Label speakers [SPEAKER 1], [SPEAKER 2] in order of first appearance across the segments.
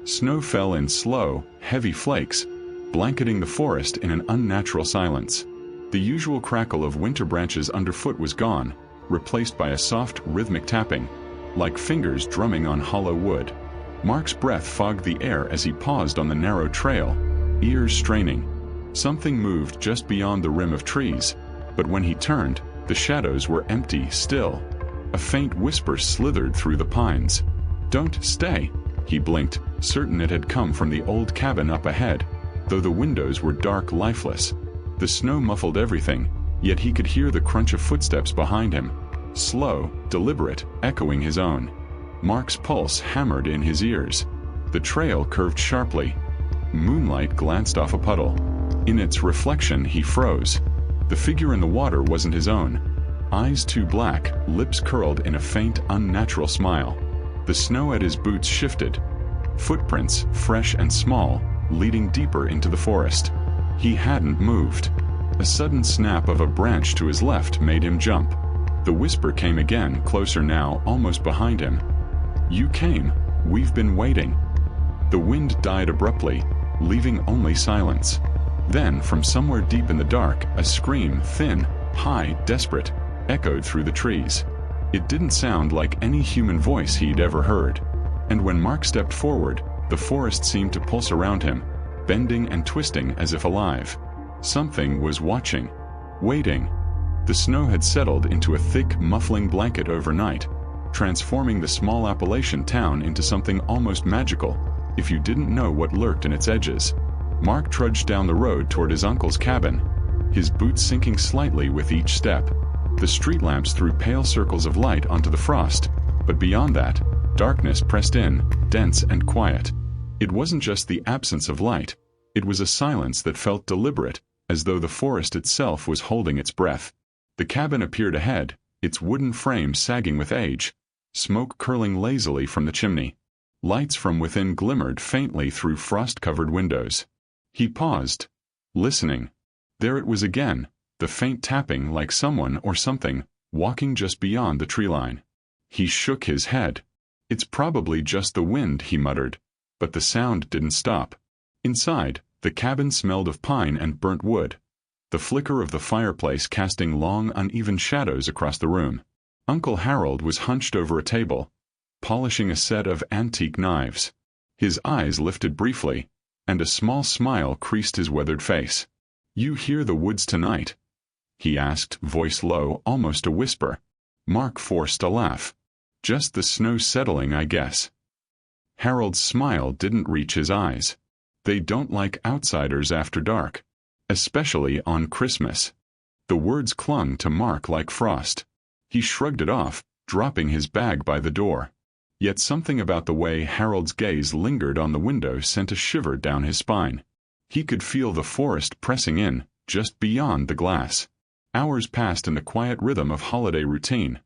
[SPEAKER 1] Snow fell in slow, heavy flakes, blanketing the forest in an unnatural silence. The usual crackle of winter branches underfoot was gone, replaced by a soft, rhythmic tapping, like fingers drumming on hollow wood. Mark's breath fogged the air as he paused on the narrow trail, ears straining. Something moved just beyond the rim of trees, but when he turned, the shadows were empty still. A faint whisper slithered through the pines. "Don't stay." He blinked, certain it had come from the old cabin up ahead, though the windows were dark, lifeless. The snow muffled everything, yet he could hear the crunch of footsteps behind him, slow, deliberate, echoing his own. Mark's pulse hammered in his ears. The trail curved sharply. Moonlight glanced off a puddle. In its reflection, he froze. The figure in the water wasn't his own. Eyes too black, lips curled in a faint, unnatural smile. The snow at his boots shifted. Footprints, fresh and small, leading deeper into the forest. He hadn't moved. A sudden snap of a branch to his left made him jump. The whisper came again, closer now, almost behind him. "You came. We've been waiting." The wind died abruptly, leaving only silence. Then, from somewhere deep in the dark, a scream, thin, high, desperate, echoed through the trees. It didn't sound like any human voice he'd ever heard. And when Mark stepped forward, the forest seemed to pulse around him, bending and twisting as if alive. Something was watching, waiting. The snow had settled into a thick, muffling blanket overnight, transforming the small Appalachian town into something almost magical, if you didn't know what lurked in its edges. Mark trudged down the road toward his uncle's cabin, his boots sinking slightly with each step. The street lamps threw pale circles of light onto the frost, but beyond that, darkness pressed in, dense and quiet. It wasn't just the absence of light, it was a silence that felt deliberate, as though the forest itself was holding its breath. The cabin appeared ahead, its wooden frame sagging with age, smoke curling lazily from the chimney. Lights from within glimmered faintly through frost-covered windows. He paused, listening. There it was again, the faint tapping like someone or something walking just beyond the tree line. He shook his head. "It's probably just the wind," he muttered, but the sound didn't stop. Inside, the cabin smelled of pine and burnt wood, the flicker of the fireplace casting long, uneven shadows across the room. Uncle Harold was hunched over a table, polishing a set of antique knives. His eyes lifted briefly, and a small smile creased his weathered face. "You hear the woods tonight?" he asked, voice low, almost a whisper. Mark forced a laugh. "Just the snow settling, I guess." Harold's smile didn't reach his eyes. "They don't like outsiders after dark. Especially on Christmas." The words clung to Mark like frost. He shrugged it off, dropping his bag by the door. Yet something about the way Harold's gaze lingered on the window sent a shiver down his spine. He could feel the forest pressing in, just beyond the glass. Hours passed in the quiet rhythm of holiday routine.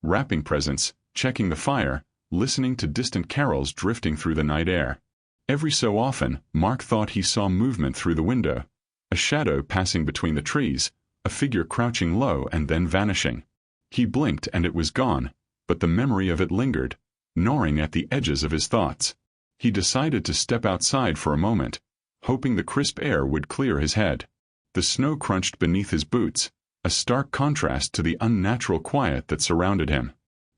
[SPEAKER 1] Wrapping presents, checking the fire, listening to distant carols drifting through the night air. Every so often, Mark thought he saw movement through the window. A shadow passing between the trees, a figure crouching low and then vanishing. He blinked and it was gone, but the memory of it lingered, gnawing at the edges of his thoughts. He decided to step outside for a moment, hoping the crisp air would clear his head. The snow crunched beneath his boots, a stark contrast to the unnatural quiet that surrounded him.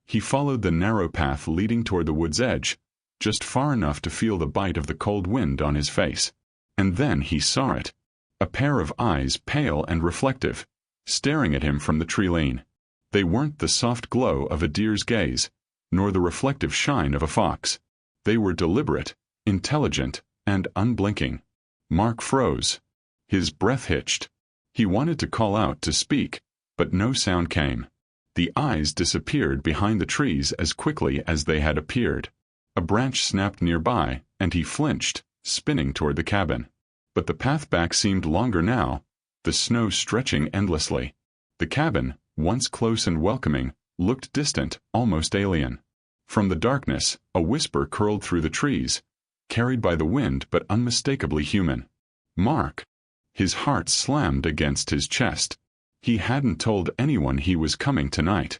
[SPEAKER 1] He followed the narrow path leading toward the wood's edge, just far enough to feel the bite of the cold wind on his face. And then he saw it. A pair of eyes, pale and reflective, staring at him from the tree lane. They weren't the soft glow of a deer's gaze, nor the reflective shine of a fox. They were deliberate, intelligent, and unblinking. Mark froze. His breath hitched. He wanted to call out, to speak, but no sound came. The eyes disappeared behind the trees as quickly as they had appeared. A branch snapped nearby, and he flinched, spinning toward the cabin. But the path back seemed longer now, the snow stretching endlessly. The cabin, once close and welcoming, looked distant, almost alien. From the darkness, a whisper curled through the trees, carried by the wind but unmistakably human. "Mark!" His heart slammed against his chest. He hadn't told anyone he was coming tonight.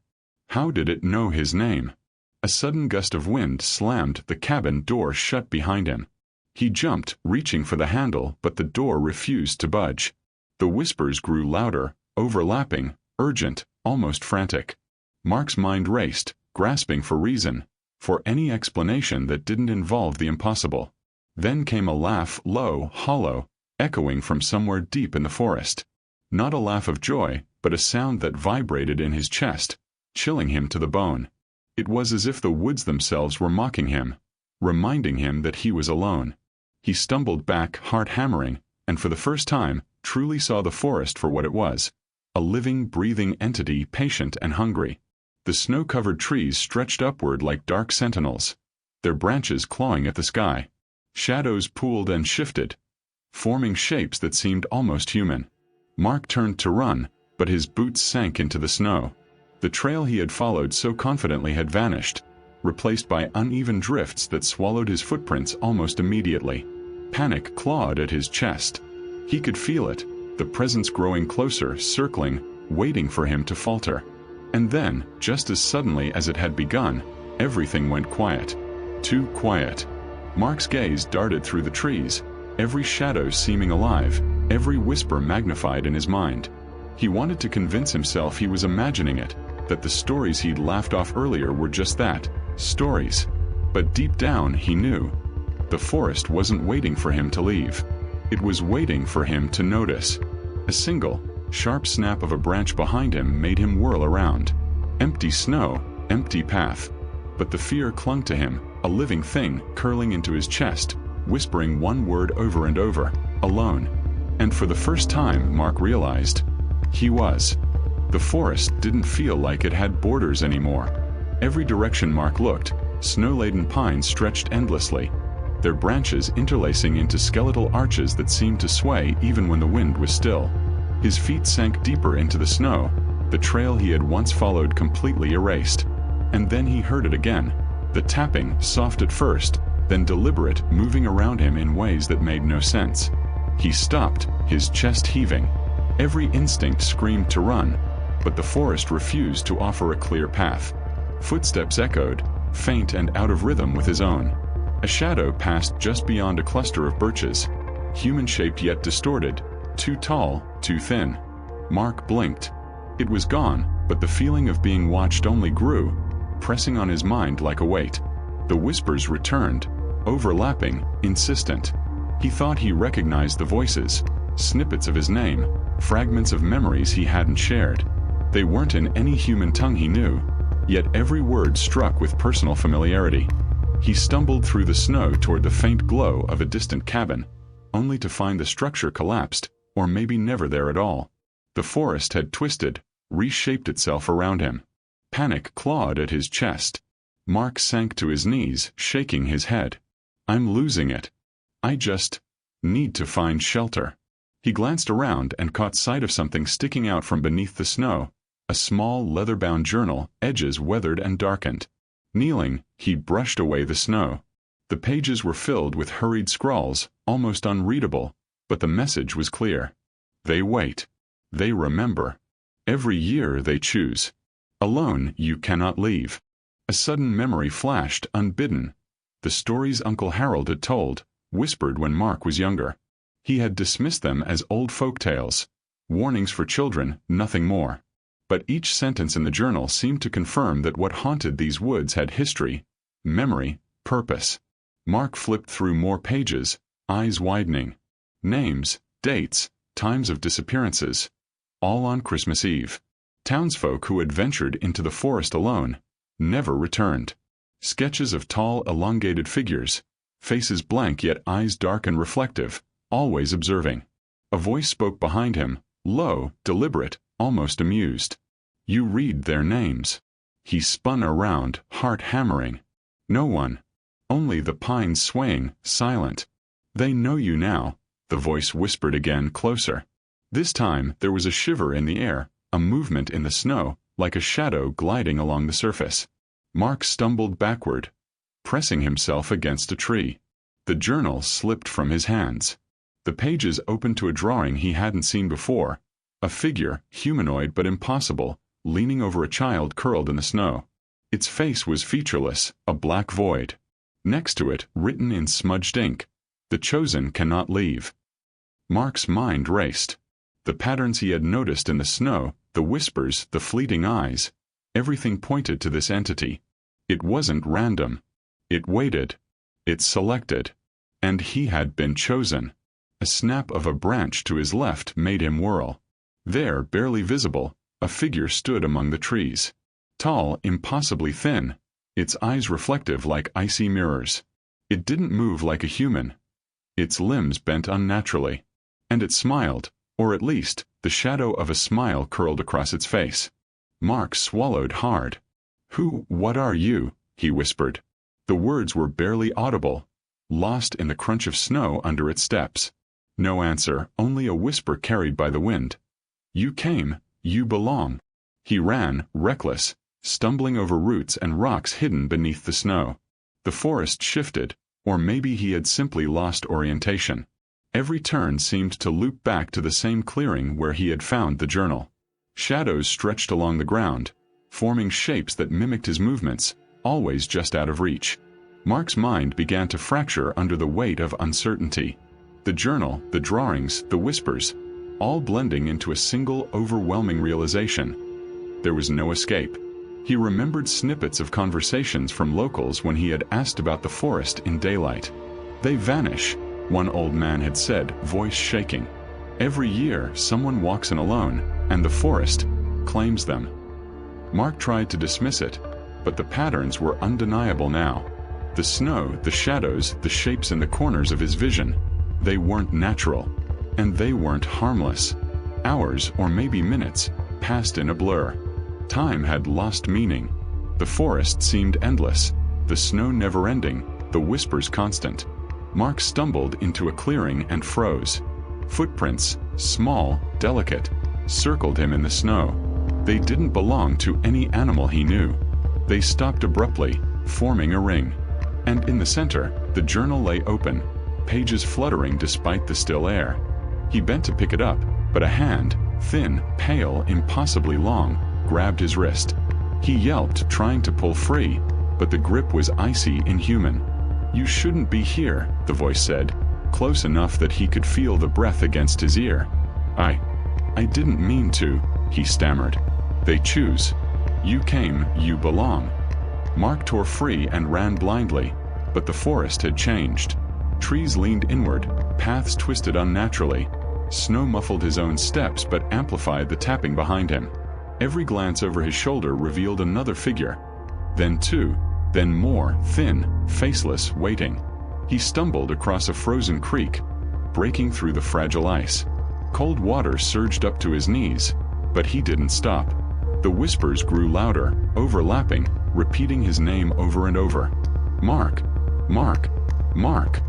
[SPEAKER 1] How did it know his name? A sudden gust of wind slammed the cabin door shut behind him. He jumped, reaching for the handle, but the door refused to budge. The whispers grew louder, overlapping, urgent, almost frantic. Mark's mind raced, grasping for reason, for any explanation that didn't involve the impossible. Then came a laugh, low, hollow, echoing from somewhere deep in the forest. Not a laugh of joy, but a sound that vibrated in his chest, chilling him to the bone. It was as if the woods themselves were mocking him, reminding him that he was alone. He stumbled back, heart hammering, and for the first time, truly saw the forest for what it was. A living, breathing entity, patient and hungry. The snow-covered trees stretched upward like dark sentinels, their branches clawing at the sky. Shadows pooled and shifted, forming shapes that seemed almost human. Mark turned to run, but his boots sank into the snow. The trail he had followed so confidently had vanished, replaced by uneven drifts that swallowed his footprints almost immediately. Panic clawed at his chest. He could feel it, the presence growing closer, circling, waiting for him to falter. And then, just as suddenly as it had begun, everything went quiet. Too quiet. Mark's gaze darted through the trees, every shadow seeming alive, every whisper magnified in his mind. He wanted to convince himself he was imagining it, that the stories he'd laughed off earlier were just that, stories. But deep down he knew. The forest wasn't waiting for him to leave. It was waiting for him to notice. A single, sharp snap of a branch behind him made him whirl around. Empty snow, empty path. But the fear clung to him, a living thing curling into his chest, whispering one word over and over, alone. And for the first time Mark realized, he was. The forest didn't feel like it had borders anymore. Every direction Mark looked, snow-laden pines stretched endlessly, their branches interlacing into skeletal arches that seemed to sway even when the wind was still. His feet sank deeper into the snow, the trail he had once followed completely erased. And then he heard it again, the tapping, soft at first, then deliberate, moving around him in ways that made no sense. He stopped, his chest heaving. Every instinct screamed to run, but the forest refused to offer a clear path. Footsteps echoed, faint and out of rhythm with his own. A shadow passed just beyond a cluster of birches, human-shaped yet distorted, too tall, too thin. Mark blinked. It was gone, but the feeling of being watched only grew, pressing on his mind like a weight. The whispers returned, overlapping, insistent. He thought he recognized the voices, snippets of his name, fragments of memories he hadn't shared. They weren't in any human tongue he knew, yet every word struck with personal familiarity. He stumbled through the snow toward the faint glow of a distant cabin, only to find the structure collapsed, or maybe never there at all. The forest had twisted, reshaped itself around him. Panic clawed at his chest. Mark sank to his knees, shaking his head. I'm losing it. I just need to find shelter. He glanced around and caught sight of something sticking out from beneath the snow, a small leather-bound journal, edges weathered and darkened. Kneeling, he brushed away the snow. The pages were filled with hurried scrawls, almost unreadable, but the message was clear. They wait. They remember. Every year they choose. Alone you cannot leave. A sudden memory flashed, unbidden. The stories Uncle Harold had told, whispered when Mark was younger. He had dismissed them as old folk tales, warnings for children, nothing more. But each sentence in the journal seemed to confirm that what haunted these woods had history, memory, purpose. Mark flipped through more pages, eyes widening. Names, dates, times of disappearances. All on Christmas Eve. Townsfolk who had ventured into the forest alone, never returned. Sketches of tall, elongated figures, faces blank yet eyes dark and reflective, always observing. A voice spoke behind him, low, deliberate, almost amused. You read their names. He spun around, heart hammering. No one. Only the pines swaying, silent. They know you now, the voice whispered again, closer. This time there was a shiver in the air, a movement in the snow, like a shadow gliding along the surface. Mark stumbled backward, pressing himself against a tree. The journal slipped from his hands. The pages opened to a drawing he hadn't seen before, a figure, humanoid but impossible, leaning over a child curled in the snow. Its face was featureless, a black void. Next to it, written in smudged ink, "The Chosen cannot leave." Mark's mind raced. The patterns he had noticed in the snow, the whispers, the fleeting eyes, everything pointed to this entity. It wasn't random. It waited. It selected. And he had been chosen. A snap of a branch to his left made him whirl. There, barely visible, a figure stood among the trees. Tall, impossibly thin, its eyes reflective like icy mirrors. It didn't move like a human. Its limbs bent unnaturally. And it smiled, or at least, the shadow of a smile curled across its face. Mark swallowed hard. What are you?" he whispered. The words were barely audible, lost in the crunch of snow under its steps. No answer, only a whisper carried by the wind. "You came, you belong." He ran, reckless, stumbling over roots and rocks hidden beneath the snow. The forest shifted, or maybe he had simply lost orientation. Every turn seemed to loop back to the same clearing where he had found the journal. Shadows stretched along the ground, forming shapes that mimicked his movements, always just out of reach. Mark's mind began to fracture under the weight of uncertainty. The journal, the drawings, the whispers, all blending into a single overwhelming realization. There was no escape. He remembered snippets of conversations from locals when he had asked about the forest in daylight. "They vanish," one old man had said, voice shaking. "Every year someone walks in alone, and the forest claims them." Mark tried to dismiss it, but the patterns were undeniable now. The snow, the shadows, the shapes in the corners of his vision, they weren't natural. And they weren't harmless. Hours, or maybe minutes, passed in a blur. Time had lost meaning. The forest seemed endless, the snow never-ending, the whispers constant. Mark stumbled into a clearing and froze. Footprints, small, delicate, circled him in the snow. They didn't belong to any animal he knew. They stopped abruptly, forming a ring. And in the center, the journal lay open, pages fluttering despite the still air. He bent to pick it up, but a hand, thin, pale, impossibly long, grabbed his wrist. He yelped, trying to pull free, but the grip was icy, inhuman. "You shouldn't be here," the voice said, close enough that he could feel the breath against his ear. I didn't mean to," he stammered. "They choose. You came, you belong." Mark tore free and ran blindly, but the forest had changed. Trees leaned inward, paths twisted unnaturally. Snow muffled his own steps but amplified the tapping behind him. Every glance over his shoulder revealed another figure. Then two, then more, thin, faceless, waiting. He stumbled across a frozen creek, breaking through the fragile ice. Cold water surged up to his knees, but he didn't stop. The whispers grew louder, overlapping, repeating his name over and over. "Mark! Mark! Mark!"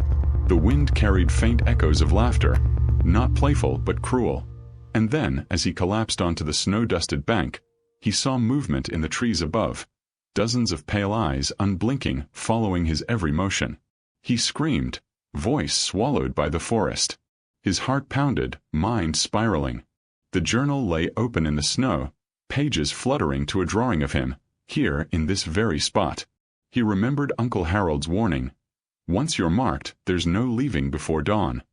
[SPEAKER 1] The wind carried faint echoes of laughter, not playful but cruel. And then, as he collapsed onto the snow-dusted bank, he saw movement in the trees above, dozens of pale eyes unblinking, following his every motion. He screamed, voice swallowed by the forest. His heart pounded, mind spiraling. The journal lay open in the snow, pages fluttering to a drawing of him, here in this very spot. He remembered Uncle Harold's warning. "Once you're marked, there's no leaving before dawn."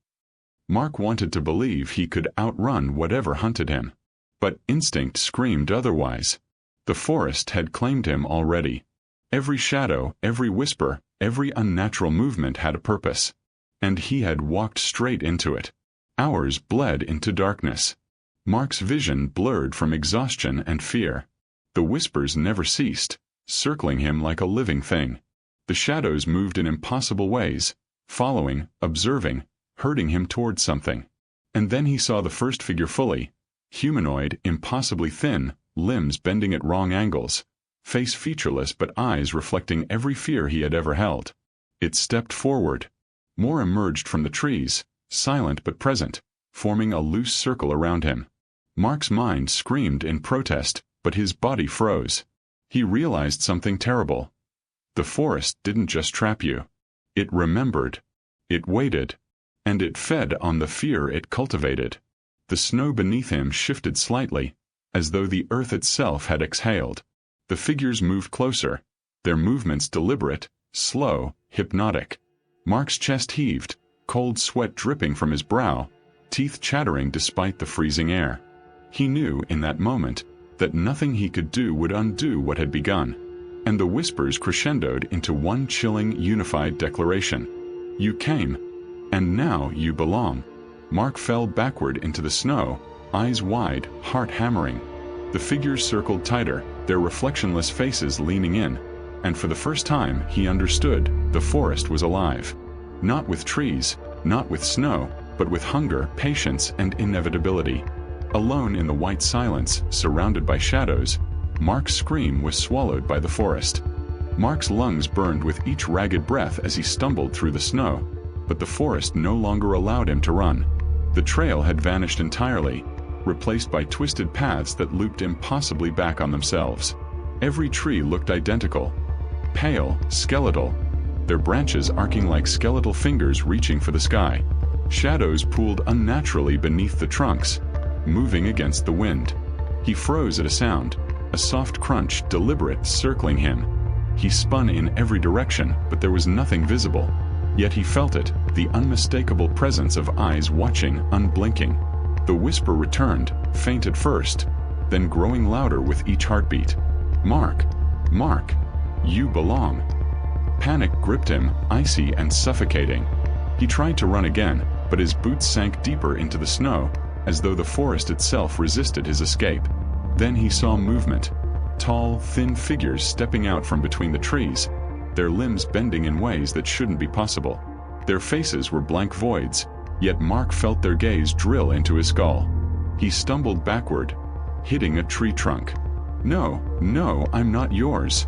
[SPEAKER 1] Mark wanted to believe he could outrun whatever hunted him. But instinct screamed otherwise. The forest had claimed him already. Every shadow, every whisper, every unnatural movement had a purpose. And he had walked straight into it. Hours bled into darkness. Mark's vision blurred from exhaustion and fear. The whispers never ceased, circling him like a living thing. The shadows moved in impossible ways, following, observing, herding him toward something. And then he saw the first figure fully. Humanoid, impossibly thin, limbs bending at wrong angles, face featureless but eyes reflecting every fear he had ever held. It stepped forward. More emerged from the trees, silent but present, forming a loose circle around him. Mark's mind screamed in protest, but his body froze. He realized something terrible. The forest didn't just trap you. It remembered. It waited. And it fed on the fear it cultivated. The snow beneath him shifted slightly, as though the earth itself had exhaled. The figures moved closer, their movements deliberate, slow, hypnotic. Mark's chest heaved, cold sweat dripping from his brow, teeth chattering despite the freezing air. He knew in that moment that nothing he could do would undo what had begun, and the whispers crescendoed into one chilling, unified declaration. "You came, and now you belong." Mark fell backward into the snow, eyes wide, heart hammering. The figures circled tighter, their reflectionless faces leaning in, and for the first time he understood the forest was alive. Not with trees, not with snow, but with hunger, patience, and inevitability. Alone in the white silence, surrounded by shadows, Mark's scream was swallowed by the forest. Mark's lungs burned with each ragged breath as he stumbled through the snow, but the forest no longer allowed him to run. The trail had vanished entirely, replaced by twisted paths that looped impossibly back on themselves. Every tree looked identical, pale, skeletal, their branches arcing like skeletal fingers reaching for the sky. Shadows pooled unnaturally beneath the trunks, moving against the wind. He froze at a sound, a soft crunch, deliberate, circling him. He spun in every direction, but there was nothing visible. Yet he felt it, the unmistakable presence of eyes watching, unblinking. The whisper returned, faint at first, then growing louder with each heartbeat. "Mark, Mark, you belong." Panic gripped him, icy and suffocating. He tried to run again, but his boots sank deeper into the snow, as though the forest itself resisted his escape. Then he saw movement. Tall, thin figures stepping out from between the trees, their limbs bending in ways that shouldn't be possible. Their faces were blank voids, yet Mark felt their gaze drill into his skull. He stumbled backward, hitting a tree trunk. "No, no, I'm not yours,"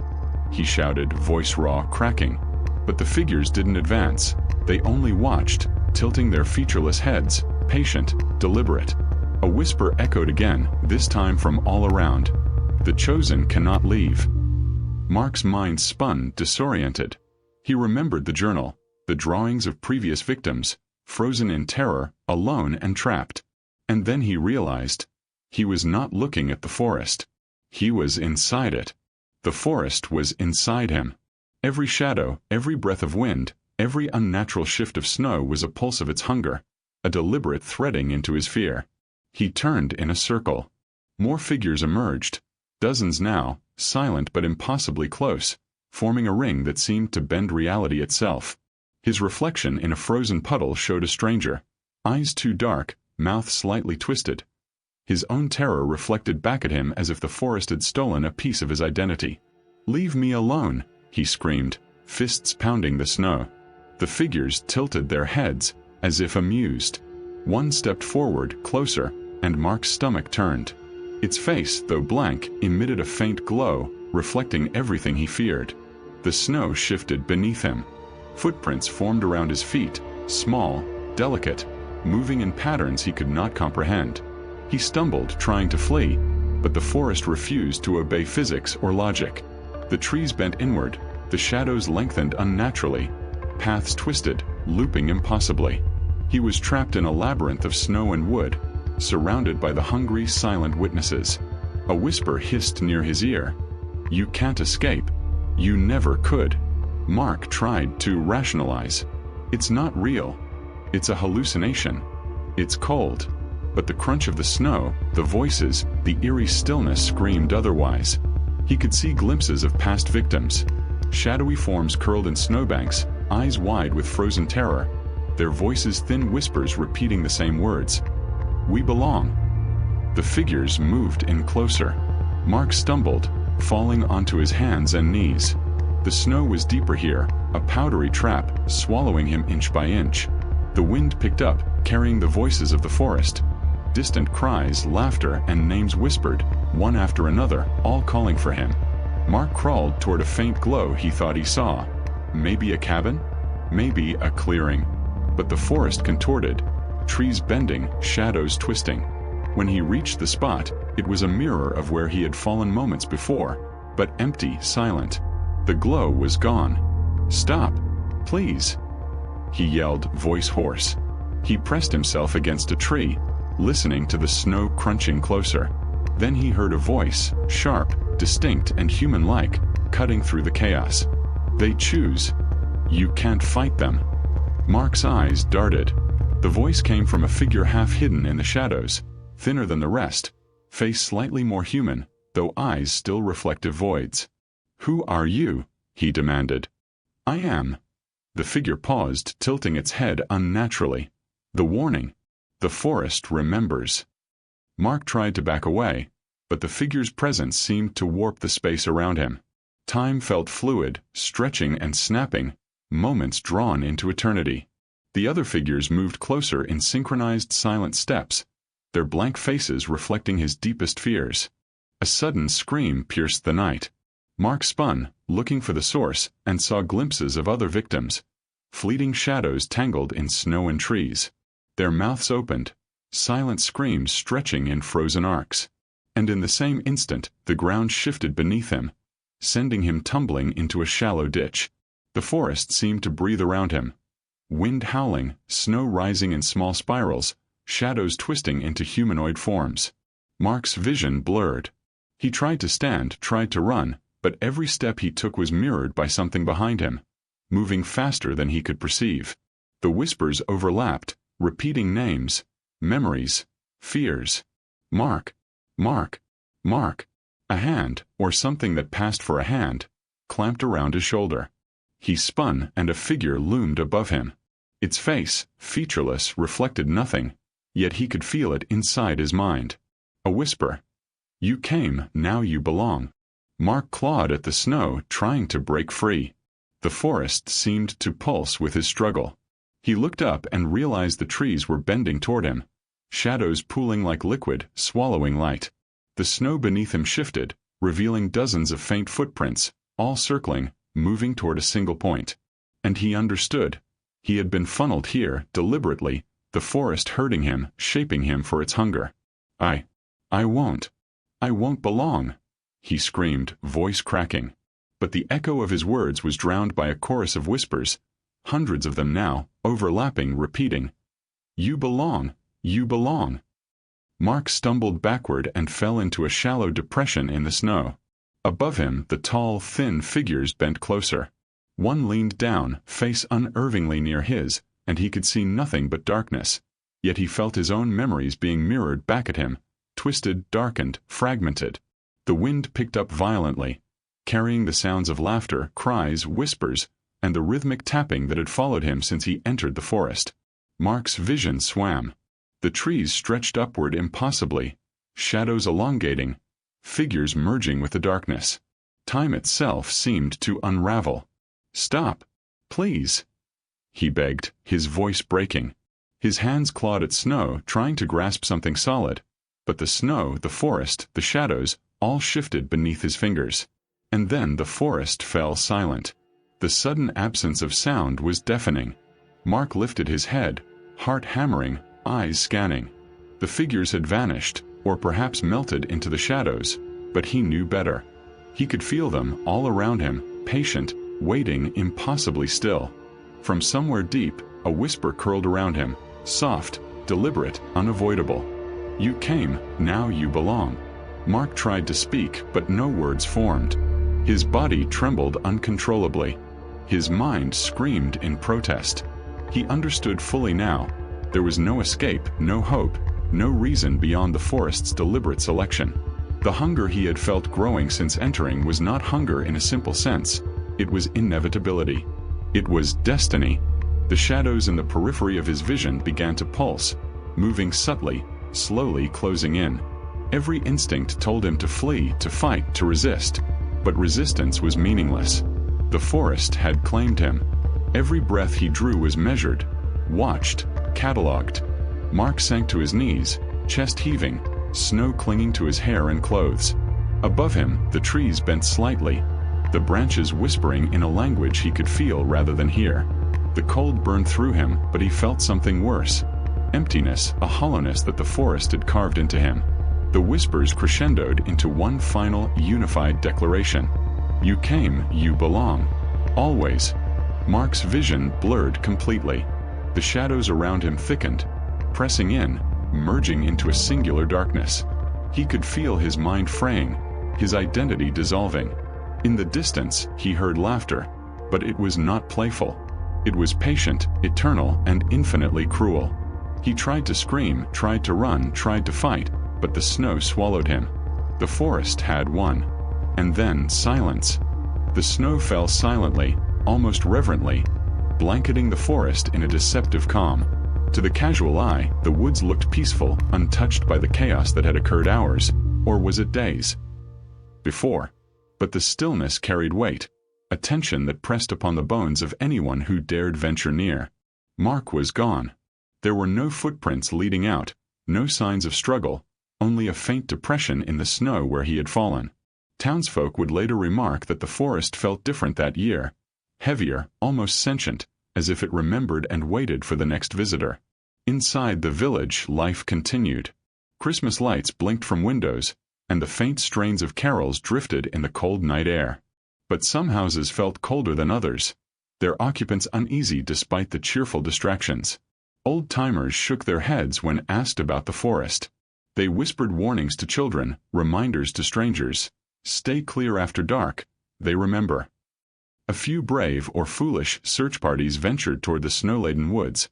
[SPEAKER 1] he shouted, voice raw, cracking. But the figures didn't advance. They only watched, tilting their featureless heads, patient, deliberate. A whisper echoed again, this time from all around. "The chosen cannot leave." Mark's mind spun, disoriented. He remembered the journal, the drawings of previous victims, frozen in terror, alone and trapped. And then he realized he was not looking at the forest. He was inside it. The forest was inside him. Every shadow, every breath of wind, every unnatural shift of snow was a pulse of its hunger, a deliberate threading into his fear. He turned in a circle. More figures emerged, dozens now, silent but impossibly close, forming a ring that seemed to bend reality itself. His reflection in a frozen puddle showed a stranger, eyes too dark, mouth slightly twisted. His own terror reflected back at him as if the forest had stolen a piece of his identity. "Leave me alone," he screamed, fists pounding the snow. The figures tilted their heads, as if amused. One stepped forward, closer, and Mark's stomach turned. Its face, though blank, emitted a faint glow, reflecting everything he feared. The snow shifted beneath him. Footprints formed around his feet, small, delicate, moving in patterns he could not comprehend. He stumbled, trying to flee, but the forest refused to obey physics or logic. The trees bent inward, the shadows lengthened unnaturally, paths twisted, looping impossibly. He was trapped in a labyrinth of snow and wood, surrounded by the hungry, silent witnesses. A whisper hissed near his ear. "You can't escape. You never could." Mark tried to rationalize. "It's not real. It's a hallucination. It's cold." But the crunch of the snow, the voices, the eerie stillness screamed otherwise. He could see glimpses of past victims. Shadowy forms curled in snowbanks, eyes wide with frozen terror, their voices thin whispers repeating the same words. "We belong." The figures moved in closer. Mark stumbled, falling onto his hands and knees. The snow was deeper here, a powdery trap, swallowing him inch by inch. The wind picked up, carrying the voices of the forest. Distant cries, laughter, and names whispered, one after another, all calling for him. Mark crawled toward a faint glow he thought he saw. Maybe a cabin? Maybe a clearing. But the forest contorted, trees bending, shadows twisting. When he reached the spot, it was a mirror of where he had fallen moments before, but empty, silent. The glow was gone. "Stop, please," he yelled, voice hoarse. He pressed himself against a tree, listening to the snow crunching closer. Then he heard a voice, sharp, distinct and human-like, cutting through the chaos. They choose. You can't fight them. Mark's eyes darted. The voice came from a figure half hidden in the shadows, thinner than the rest, face slightly more human, though eyes still reflective voids. "Who are you?" he demanded. "I am." The figure paused, tilting its head unnaturally. The warning. The forest remembers. Mark tried to back away, but the figure's presence seemed to warp the space around him. Time felt fluid, stretching and snapping, moments drawn into eternity. The other figures moved closer in synchronized silent steps, their blank faces reflecting his deepest fears. A sudden scream pierced the night. Mark spun, looking for the source, and saw glimpses of other victims. Fleeting shadows tangled in snow and trees. Their mouths opened, silent screams stretching in frozen arcs. And in the same instant, the ground shifted beneath him, sending him tumbling into a shallow ditch. The forest seemed to breathe around him. Wind howling, snow rising in small spirals, shadows twisting into humanoid forms. Mark's vision blurred. He tried to stand, tried to run, but every step he took was mirrored by something behind him, moving faster than he could perceive. The whispers overlapped, repeating names, memories, fears. Mark, Mark, Mark. A hand, or something that passed for a hand, clamped around his shoulder. He spun, and a figure loomed above him. Its face, featureless, reflected nothing, yet he could feel it inside his mind. A whisper. "You came, now you belong." Mark clawed at the snow, trying to break free. The forest seemed to pulse with his struggle. He looked up and realized the trees were bending toward him, shadows pooling like liquid, swallowing light. The snow beneath him shifted, revealing dozens of faint footprints, all circling, moving toward a single point. And he understood. He had been funneled here, deliberately, the forest herding him, shaping him for its hunger. I won't belong," he screamed, voice cracking. But the echo of his words was drowned by a chorus of whispers, hundreds of them now, overlapping, repeating, "You belong, you belong." Mark stumbled backward and fell into a shallow depression in the snow. Above him, the tall, thin figures bent closer. One leaned down, face unervingly near his, and he could see nothing but darkness. Yet he felt his own memories being mirrored back at him, twisted, darkened, fragmented. The wind picked up violently, carrying the sounds of laughter, cries, whispers, and the rhythmic tapping that had followed him since he entered the forest. Mark's vision swam. The trees stretched upward impossibly, shadows elongating, figures merging with the darkness. Time itself seemed to unravel. "Stop, please," he begged, his voice breaking. His hands clawed at snow, trying to grasp something solid, but the snow, the forest, the shadows, all shifted beneath his fingers. And then the forest fell silent. The sudden absence of sound was deafening. Mark lifted his head, heart hammering, eyes scanning. The figures had vanished, or perhaps melted into the shadows, but he knew better. He could feel them all around him, patient, waiting, impossibly still. From somewhere deep, a whisper curled around him, soft, deliberate, unavoidable. "You came, now you belong." Mark tried to speak, but no words formed. His body trembled uncontrollably. His mind screamed in protest. He understood fully now. There was no escape, no hope, no reason beyond the forest's deliberate selection. The hunger he had felt growing since entering was not hunger in a simple sense. It was inevitability. It was destiny. The shadows in the periphery of his vision began to pulse, moving subtly, slowly closing in. Every instinct told him to flee, to fight, to resist. But resistance was meaningless. The forest had claimed him. Every breath he drew was measured, watched, catalogued. Mark sank to his knees, chest heaving, snow clinging to his hair and clothes. Above him, the trees bent slightly, the branches whispering in a language he could feel rather than hear. The cold burned through him, but he felt something worse. Emptiness, a hollowness that the forest had carved into him. The whispers crescendoed into one final, unified declaration. "You came, you belong. Always." Mark's vision blurred completely. The shadows around him thickened, pressing in, merging into a singular darkness. He could feel his mind fraying, his identity dissolving. In the distance, he heard laughter, but it was not playful. It was patient, eternal, and infinitely cruel. He tried to scream, tried to run, tried to fight, but the snow swallowed him. The forest had won. And then silence. The snow fell silently, almost reverently, blanketing the forest in a deceptive calm. To the casual eye, the woods looked peaceful, untouched by the chaos that had occurred hours, or was it days, before. But the stillness carried weight, a tension that pressed upon the bones of anyone who dared venture near. Mark was gone. There were no footprints leading out, no signs of struggle, only a faint depression in the snow where he had fallen. Townsfolk would later remark that the forest felt different that year, heavier, almost sentient, as if it remembered and waited for the next visitor. Inside the village, life continued. Christmas lights blinked from windows, and the faint strains of carols drifted in the cold night air. But some houses felt colder than others, their occupants uneasy despite the cheerful distractions. Old-timers shook their heads when asked about the forest. They whispered warnings to children, reminders to strangers. Stay clear after dark, they remember. A few brave or foolish search parties ventured toward the snow-laden woods,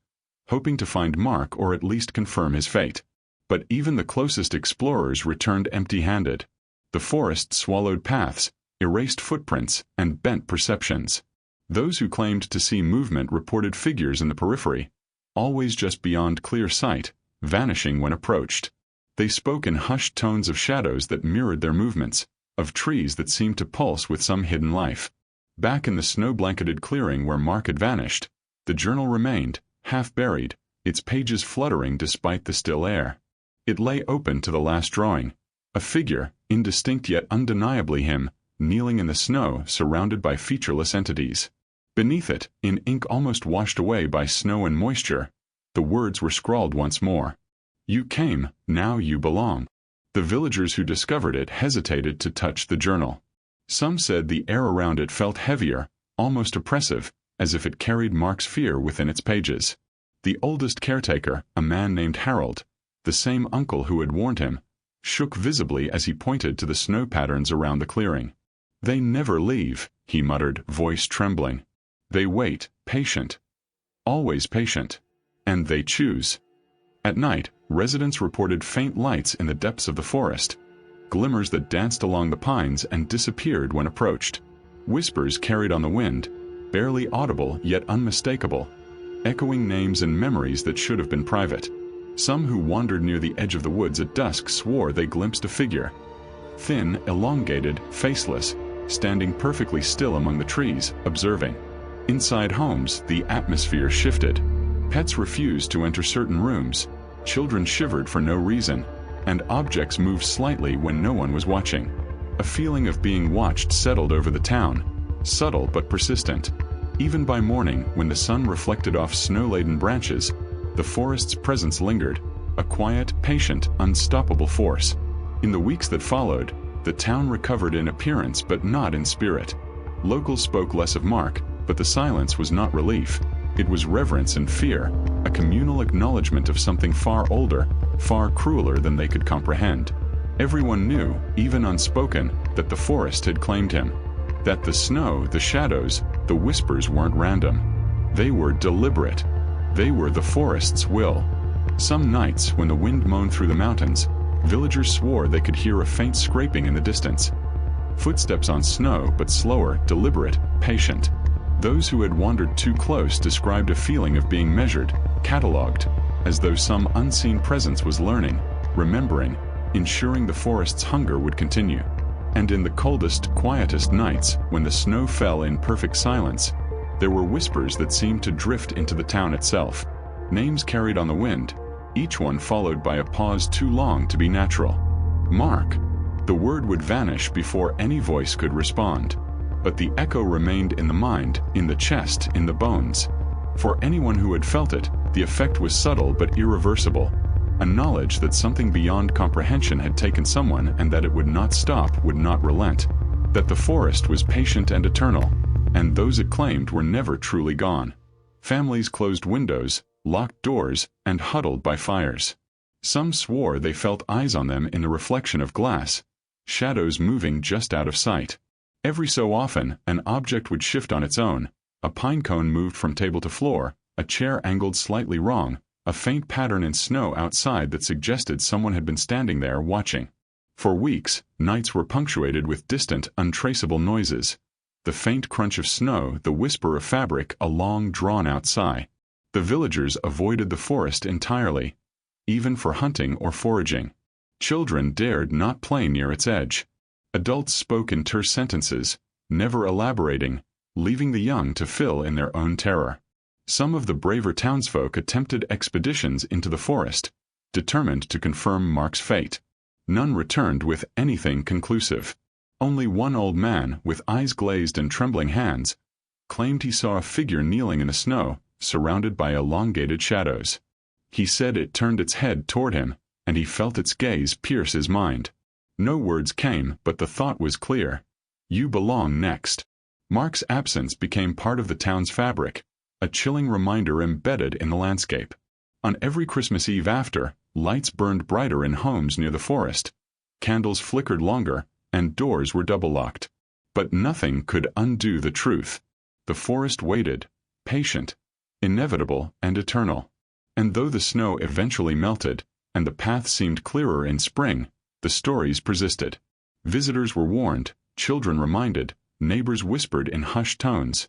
[SPEAKER 1] hoping to find Mark or at least confirm his fate. But even the closest explorers returned empty-handed. The forest swallowed paths, erased footprints, and bent perceptions. Those who claimed to see movement reported figures in the periphery, always just beyond clear sight, vanishing when approached. They spoke in hushed tones of shadows that mirrored their movements, of trees that seemed to pulse with some hidden life. Back in the snow-blanketed clearing where Mark had vanished, the journal remained, half-buried, its pages fluttering despite the still air. It lay open to the last drawing, a figure, indistinct yet undeniably him, kneeling in the snow surrounded by featureless entities. Beneath it, in ink almost washed away by snow and moisture, the words were scrawled once more. You came, now you belong. The villagers who discovered it hesitated to touch the journal. Some said the air around it felt heavier, almost oppressive, as if it carried Mark's fear within its pages. The oldest caretaker, a man named Harold, the same uncle who had warned him, shook visibly as he pointed to the snow patterns around the clearing. They never leave, he muttered, voice trembling. They wait, patient. Always patient. And they choose. At night, residents reported faint lights in the depths of the forest, glimmers that danced along the pines and disappeared when approached. Whispers carried on the wind, barely audible yet unmistakable, echoing names and memories that should have been private. Some who wandered near the edge of the woods at dusk swore they glimpsed a figure, thin, elongated, faceless, standing perfectly still among the trees, observing. Inside homes, the atmosphere shifted. Pets refused to enter certain rooms, children shivered for no reason, and objects moved slightly when no one was watching. A feeling of being watched settled over the town, subtle but persistent. Even by morning, when the sun reflected off snow-laden branches, the forest's presence lingered, a quiet, patient, unstoppable force. In the weeks that followed, the town recovered in appearance but not in spirit. Locals spoke less of Mark, but the silence was not relief. It was reverence and fear, a communal acknowledgement of something far older, far crueler than they could comprehend. Everyone knew, even unspoken, that the forest had claimed him. That the snow, the shadows, the whispers weren't random. They were deliberate. They were the forest's will. Some nights, when the wind moaned through the mountains, villagers swore they could hear a faint scraping in the distance. Footsteps on snow, but slower, deliberate, patient. Those who had wandered too close described a feeling of being measured, catalogued, as though some unseen presence was learning, remembering, ensuring the forest's hunger would continue. And in the coldest, quietest nights, when the snow fell in perfect silence, there were whispers that seemed to drift into the town itself. Names carried on the wind, each one followed by a pause too long to be natural. Mark. The word would vanish before any voice could respond. But the echo remained in the mind, in the chest, in the bones. For anyone who had felt it, the effect was subtle but irreversible. A knowledge that something beyond comprehension had taken someone and that it would not stop, would not relent. That the forest was patient and eternal, and those it claimed were never truly gone. Families closed windows, locked doors, and huddled by fires. Some swore they felt eyes on them in the reflection of glass, shadows moving just out of sight. Every so often, an object would shift on its own. A pine cone moved from table to floor, a chair angled slightly wrong, a faint pattern in snow outside that suggested someone had been standing there watching. For weeks, nights were punctuated with distant, untraceable noises. The faint crunch of snow, the whisper of fabric, a long, drawn-out sigh. The villagers avoided the forest entirely, even for hunting or foraging. Children dared not play near its edge. Adults spoke in terse sentences, never elaborating, leaving the young to fill in their own terror. Some of the braver townsfolk attempted expeditions into the forest, determined to confirm Mark's fate. None returned with anything conclusive. Only one old man, with eyes glazed and trembling hands, claimed he saw a figure kneeling in the snow, surrounded by elongated shadows. He said it turned its head toward him, and he felt its gaze pierce his mind. No words came, but the thought was clear. You belong next. Mark's absence became part of the town's fabric, a chilling reminder embedded in the landscape. On every Christmas Eve after, lights burned brighter in homes near the forest, candles flickered longer, and doors were double-locked. But nothing could undo the truth. The forest waited, patient, inevitable and eternal. And though the snow eventually melted, and the path seemed clearer in spring, the stories persisted. Visitors were warned, children reminded, neighbors whispered in hushed tones.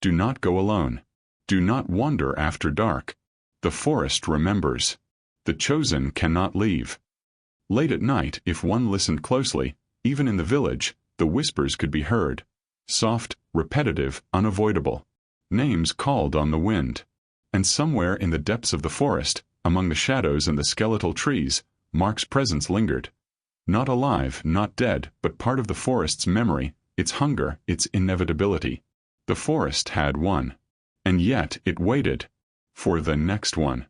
[SPEAKER 1] Do not go alone. Do not wander after dark. The forest remembers. The chosen cannot leave. Late at night, if one listened closely, even in the village, the whispers could be heard. Soft, repetitive, unavoidable. Names called on the wind. And somewhere in the depths of the forest, among the shadows and the skeletal trees, Mark's presence lingered. Not alive, not dead, but part of the forest's memory, its hunger, its inevitability. The forest had won. And yet it waited for the next one.